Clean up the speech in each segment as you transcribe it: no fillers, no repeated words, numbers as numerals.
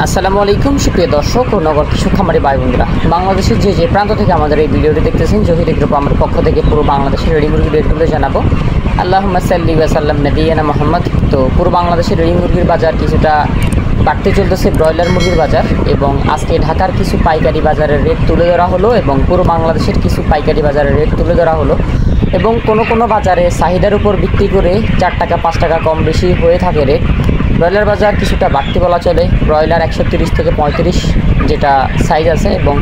আসসালামু আলাইকুম সুপ্রিয় দর্শক ও নগর কৃষক খামারি ভাই বোনেরা, বাংলাদেশের যে প্রান্ত থেকে আমাদের এই ভিডিওটি দেখতেছেন, জহির এগ্রো আমার পক্ষ থেকে পুরো বাংলাদেশের রেডি মুরগির রেটগুলো জানাবো। আল্লাহুম্মা সাল্লি ওয়া সাল্লাম নবিয়ানা মুহাম্মদ। তো পুরো বাংলাদেশের রেডি মুরগির বাজার কিছুটা বাড়তে চলতেছে, ব্রয়লার মুরগির বাজার, এবং আজকে ঢাকার কিছু পাইকারি বাজারের রেট তুলে ধরা হলো এবং পুরো বাংলাদেশের কিছু পাইকারি বাজারের রেট তুলে ধরা হলো। এবং কোনো বাজারে চাহিদার উপর ভিত্তি করে 4 টাকা 5 টাকা কম বেশি হয়ে থাকে রেট। ব্রয়লার বাজার কিছুটা বাড়তি বলা চলে। ব্রয়লার 130 থেকে 35 যেটা সাইজ আছে, এবং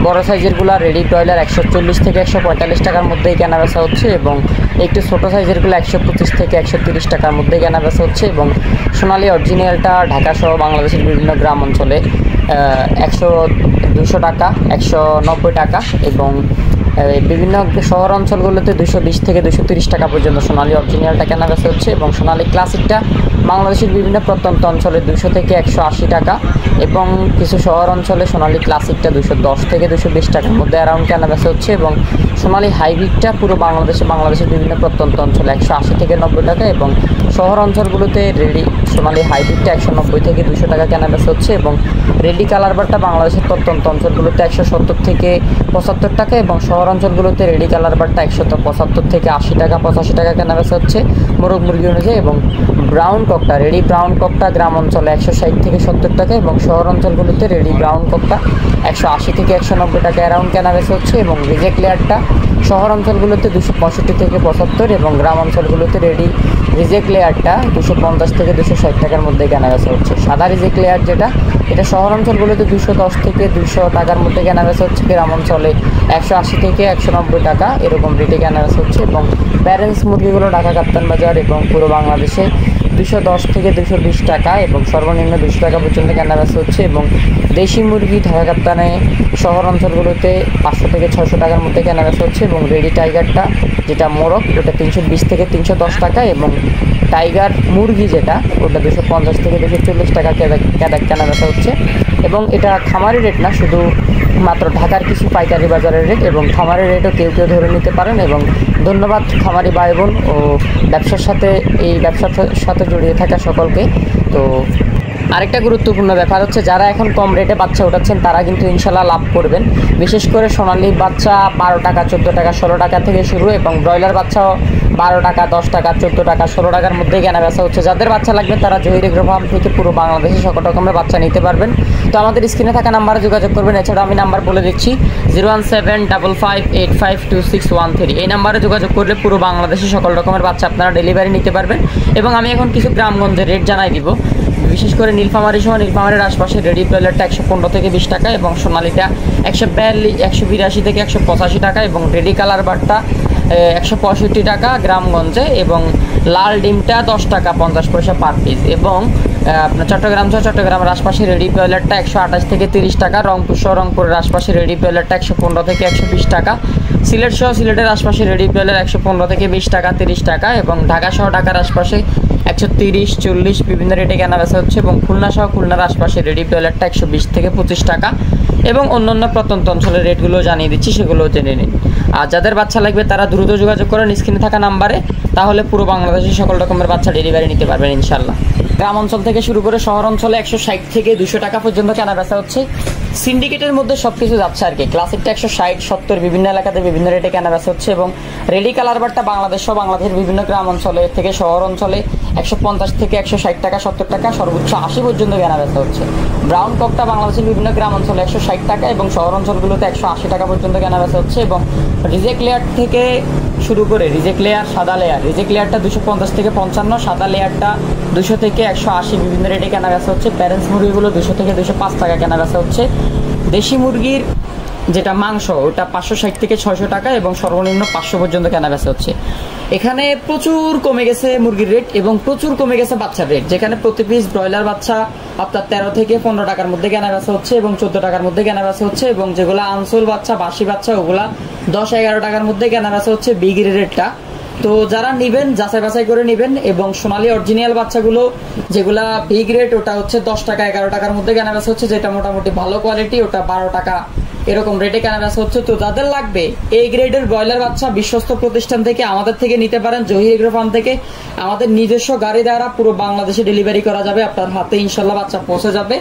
বড় সাইজেরগুলো রেডি ব্রয়লার 140 থেকে 145 টাকার মধ্যেই কেনা বেচা হচ্ছে, এবং একটু ছোটো সাইজেরগুলো 125 থেকে 130 টাকার মধ্যেই কেনা বেচা হচ্ছে। এবং সোনালী অরিজিনালটা ঢাকা সহ বাংলাদেশের বিভিন্ন গ্রাম অঞ্চলে 200 টাকা 190 টাকা, এবং বিভিন্ন শহর অঞ্চলগুলোতে 220 থেকে 230 টাকা পর্যন্ত সোনালী অরিজিনালটা কেনা বেচা হচ্ছে। এবং সোনালী ক্লাসিকটা বাংলাদেশের বিভিন্ন প্রত্যন্ত অঞ্চলে 200 থেকে 180 টাকা, এবং কিছু শহর অঞ্চলে সোনালী ক্লাসিকটা 210 থেকে 220 টাকার মধ্যে অ্যারাউন্ড কেনা বেচা হচ্ছে। এবং সোনালী হাইব্রিডটা পুরো বাংলাদেশের বিভিন্ন প্রত্যন্ত অঞ্চলে 180 থেকে 90 টাকা, এবং শহর অঞ্চলগুলোতে রেডি সোনালী হাইব্রিডটা 190 থেকে 200 টাকা কেনা বেচা হচ্ছে। এবং রেডি কালার বারটা বাংলাদেশের প্রত্যন্ত অঞ্চলগুলোতে 170 থেকে 75 টাকা, এবং শহর অঞ্চলগুলোতে রেডি কালার বারটা 175 থেকে 80 টাকা 85 টাকা কেনা বেচা হচ্ছে মোরগ মুরগি অনুযায়ী। এবং ব্রাউন ককটা রেডি ব্রাউন ককটা গ্রাম অঞ্চলে 160 থেকে 70 টাকা, এবং শহর অঞ্চলগুলোতে রেডি ব্রাউন ককটা 180 থেকে 190 টাকা অ্যারাউন্ড কেনা বেচা হচ্ছে। এবং রিজেক্ট লেয়ারটা শহর অঞ্চলগুলোতে 265 থেকে 75, এবং গ্রাম অঞ্চলগুলোতে রেডি রিজেক্ট লেয়ারটা 250 থেকে 260 টাকার মধ্যে কেনা বেচা হচ্ছে। সাদা রিজেক্ট লেয়ার যেটা, এটা শহর অঞ্চলগুলোতে 210 থেকে 200 টাকার মধ্যে কেনা বেচা হচ্ছে, গ্রাম অঞ্চলে 180 থেকে 190 টাকা এরকম রেটে কেনা বেচা হচ্ছে। এবং প্যারেন্টস মুরগিগুলো ঢাকা কাপ্তান বাজার এবং পুরো বাংলাদেশে 210 থেকে 220 টাকা এবং সর্বনিম্ন 200 টাকা পর্যন্ত কেনা বেচা হচ্ছে। এবং দেশি মুরগি ঢাকা কাপ্তানে শহর অঞ্চলগুলোতে 500 থেকে 600 টাকার মধ্যে কেনা বেচা হচ্ছে। এবং রেডি টাইগারটা যেটা মোরগ, ওটা 320 থেকে 310 টাকা, এবং টাইগার মুরগি যেটা, ওটা 250 থেকে 240 টাকা কেনা বেচা হচ্ছে। এবং এটা খামারি রেট না, শুধু মাত্র ঢাকার কিছু পাইকারি বাজারের রেট, এবং খামারি রেটও কেউ ধরে নিতে পারেন। এবং ধন্যবাদ খামারি ভাই বোন ও ব্যবসার সাথে এই ব্যবসার সাথে জড়িয়ে থাকা সকলকে। তো আরেকটা গুরুত্বপূর্ণ ব্যাপার হচ্ছে, যারা এখন কম রেটে বাচ্চা উঠাচ্ছেন তারা কিন্তু ইনশাল্লাহ লাভ করবেন। বিশেষ করে সোনালী বাচ্চা 12 টাকা 14 টাকা 16 টাকা থেকে শুরু, এবং ব্রয়লার বাচ্চাও 12 টাকা 10 টাকা 14 টাকা 16 টাকার মধ্যে কেনা বেচা হচ্ছে। যাদের বাচ্চা লাগবে তারা জহির এগ্রো ফার্ম থেকে পুরো বাংলাদেশে সকল রকমের বাচ্চা নিতে পারবেন। তো আমাদের স্ক্রিনে থাকা নাম্বারে যোগাযোগ করবেন। এছাড়া আমি নাম্বার বলে দিচ্ছি 01755852613। এই নাম্বারে যোগাযোগ করলে পুরো বাংলাদেশে সকল রকমের বাচ্চা আপনারা ডেলিভারি নিতে পারবেন। এবং আমি এখন কিছু গ্রামগঞ্জের রেট জানাই দিব। বিশেষ করে নীলফামারী সহ নীলফামারীর আশপাশে রেডি ব্রয়লারটা 115 থেকে 20 টাকা, এবং সোনালীটা 182 থেকে 185 টাকা, এবং রেডি কালার বারটা 165 টাকা গ্রামগঞ্জে, এবং লাল ডিমটা 10 টাকা 50 পয়সা পার পিস। এবং আপনার চট্টগ্রামের আশপাশে রেডি ব্রয়লারটা 128 থেকে 30 টাকা, রংপুর সহ রংপুরের আশপাশে রেডি ব্রয়লারটা 115 থেকে 120 টাকা, সিলেট সহ সিলেটের আশপাশে রেডি ব্রয়লার 115 থেকে 20 টাকা 30 টাকা, এবং ঢাকা সহ ঢাকার আশপাশে 130 40 বিভিন্ন রেটে কেনা বেচা হচ্ছে। এবং খুলনা সহ খুলনার আশপাশে রেডি ব্রয়লারটা 120 থেকে 25 টাকা, এবং অন্যান্য প্রত্যন্ত অঞ্চলের রেটগুলো জানিয়ে দিচ্ছি, সেগুলো জেনে নিন। আর যাদের বাচ্চা লাগবে তারা দ্রুত যোগাযোগ করেন স্ক্রিনে থাকা নাম্বারে, তাহলে পুরো বাংলাদেশে সকল রকমের বাচ্চা ডেলিভারি নিতে পারবেন ইনশাল্লাহ। গ্রাম অঞ্চল থেকে শুরু করে শহর অঞ্চলে 160 থেকে 200 টাকা পর্যন্ত কেনা বেচা হচ্ছে। সিন্ডিকেটের মধ্যে সব কিছু যাচ্ছে আর কি। ক্লাসিকটা 160 70 বিভিন্ন এলাকাতে বিভিন্ন রেটে কেনা বেচা হচ্ছে। এবং রেডি কালার বারটা বাংলাদেশের বিভিন্ন গ্রাম অঞ্চলে থেকে শহর অঞ্চলে 150 থেকে 160 টাকা 70 টাকা সর্বোচ্চ 80 পর্যন্ত কেনা বেচা হচ্ছে। ব্রাউন ককটা বাংলাদেশের বিভিন্ন গ্রাম অঞ্চলে 160 টাকা, এবং শহর অঞ্চলগুলোতে 180 টাকা পর্যন্ত কেনা বেচা হচ্ছে। এবং রিজেক্ট লেয়ার থেকে শুরু করে রিজেক্ট লেয়ার, সাদা লেয়ার, রিজেক্ট লেয়ারটা 250 থেকে 55, সাদা লেয়ারটা 200 থেকে 180 বিভিন্ন রেটে কেনা বেচা হচ্ছে। প্যারেন্টস মুরগিগুলো 200 থেকে 205 টাকা কেনা বেচা হচ্ছে। দেশি মুরগির যেটা মাংস, ওটা 560 থেকে 600 টাকা, এবং সর্বনিম্ন 500 পর্যন্ত কেনা বেচা হচ্ছে। এখানে প্রচুর কমে গেছে মুরগির রেট, এবং প্রচুর কমে গেছে বাচ্চার রেট। যেখানে প্রতি পিস ব্রয়লার বাচ্চা আপনার 13 থেকে 15 টাকার মধ্যে কেনা বেচা হচ্ছে, এবং 14 টাকার মধ্যে কেনা বেচা হচ্ছে। এবং যেগুলো আনসোল বাচ্চা, বাসি বাচ্চা, ওগুলা 10-11 টাকার মধ্যে কেনা বেচা হচ্ছে বিগির রেটটা। তো যারা নেবেন যাচাই বাছাই করে নেবেন। এবং সোনালী অরিজিনাল বাচ্চাগুলো যেগুলা বিগ রেট, ওটা হচ্ছে 10 টাকা 11 টাকার মধ্যে কেনা বেচা হচ্ছে, যেটা মোটামুটি ভালো কোয়ালিটি, ওটা 12 টাকা এরকম রেটে কেনা বেচা হচ্ছে। তো যাদের লাগবে এই গ্রেডের ব্রয়লার বাচ্চা বিশ্বস্ত প্রতিষ্ঠান থেকে আমাদের থেকে নিতে পারেন, জহির এগ্রো ফার্ম থেকে। আমাদের নিজস্ব গাড়ি দ্বারা পুরো বাংলাদেশে ডেলিভারি করা যাবে, আপনার হাতে ইনশাল্লাহ বাচ্চা পৌঁছে যাবে।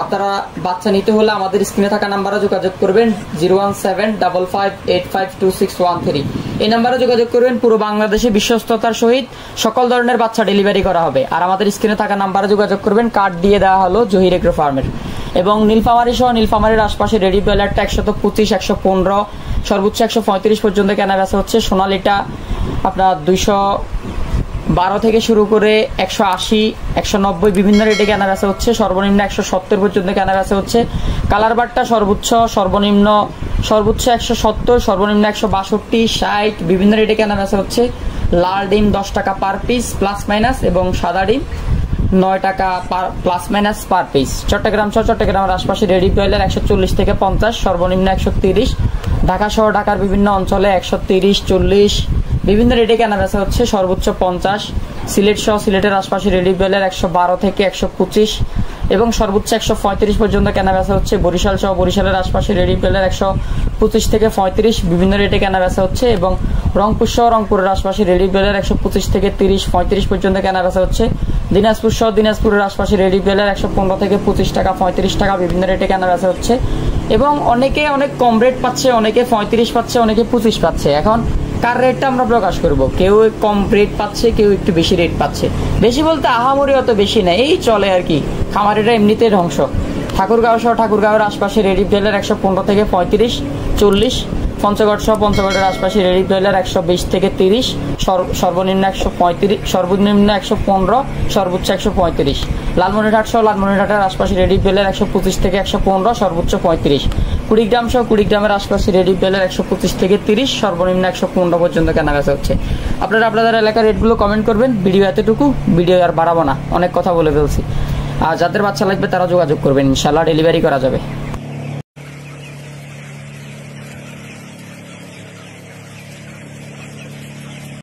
আপনারা বাচ্চা নিতে হলে আমাদের স্ক্রিনে থাকা নাম্বারে যোগাযোগ করবেন 01755852613। এই নাম্বারে যোগাযোগ করবেন। পুরো বাংলাদেশে বিশ্বস্ততার সহিত সকল ধরনের বাচ্চা ডেলিভারি করা হবে। আর আমাদের স্ক্রিনে থাকা নাম্বারে যোগাযোগ করবেন। কার্ড দিয়ে দেওয়া হলো জহির এগ্রো ফার্মের। এবং নীলফামারী সহ নীলফামারীর আশপাশে রেডি ব্রয়লারটা 125, 115, সর্বোচ্চ 135 পর্যন্ত কেনা বেচা হচ্ছে। সোনালিটা আপনার 212 থেকে শুরু করে 180, 190 বিভিন্ন রেটে কেনা বেচা হচ্ছে। সর্বনিম্ন 170 পর্যন্ত কেনা বেচা হচ্ছে। কালার বারটা সর্বোচ্চ 170, সর্বনিম্ন 162, 60 বিভিন্ন রেটে কেনা বেচা হচ্ছে। লাল ডিম 10 টাকা পার পিস প্লাস মাইনাস, এবং সাদা ডিম 9 টাকা plus minus per piece. Chattogram সহ চট্টগ্রামের আশপাশে রেডি ব্রয়লার 140 থেকে 50, সর্বনিম্ন 130। ঢাকা সহ ঢাকার বিভিন্ন অঞ্চলে 130, 40 বিভিন্ন রেটে কেনা বেচা হচ্ছে। সর্বোচ্চ 50। সিলেট সহ সিলেটের আশপাশে রেডি ব্রয়লার 112 থেকে 125 এবং সর্বোচ্চ 135 পর্যন্ত কেনা বেচা হচ্ছে। বরিশাল সহ বরিশালের আশপাশে রেডি ব্রয়লার 125 থেকে 35 বিভিন্ন রেটে কেনা বেচা হচ্ছে। এবং রংপুর সহ রংপুরের আশপাশে রেডি ব্রয়লার 125 থেকে 30, 35 পর্যন্ত কেনা বেচা হচ্ছে। দিনাজপুর সহ দিনাজপুরের আশপাশে রেডি ব্রয়লার 115 থেকে 25 টাকা, 35 টাকা বিভিন্ন রেটে কেনা বেচা হচ্ছে। এবং অনেকে অনেক কম রেট পাচ্ছে, অনেকে 35 পাচ্ছে, অনেকে 25 পাচ্ছে। এখন কার রেটটা আমরা প্রকাশ করব? কেউ কম রেট পাচ্ছে, কেউ একটু বেশি রেট পাচ্ছে। বেশি বলতে আহামরি অত বেশি না, এই চলে আর কি। খামারিরা এমনিতে ধ্বংস। ঠাকুরগাঁও সহ ঠাকুরগাঁওয়ের আশপাশে রেডি ব্রয়লার 115 থেকে 35, 40। পঞ্চগড় সহ পঞ্চগড়ের আশপাশে রেডি ব্রয়লার 120 থেকে 30, সর্বনিম্ন 135, সর্বনিম্ন 115, সর্বোচ্চ 135। লালমনিরহাট সহ লালমনিরহাটের আশপাশে রেডি ব্রয়লার 125 থেকে 115, সর্বোচ্চ 35। কুড়িগ্রাম সহ কুড়িগ্রামের আশপাশে রেডি ব্রয়লার 125 থেকে 30, সর্বনিম্ন 115 পর্যন্ত কেনা বেচা হচ্ছে। আপনারা আপনাদের এলাকার রেটগুলো কমেন্ট করবেন। ভিডিও এতটুকু, ভিডিও আর বাড়াবো না, অনেক কথা বলে ফেলছি। আর যাদের বাচ্চা লাগবে তারা যোগাযোগ করবেন, ইনশাল্লাহ ডেলিভারি করা যাবে।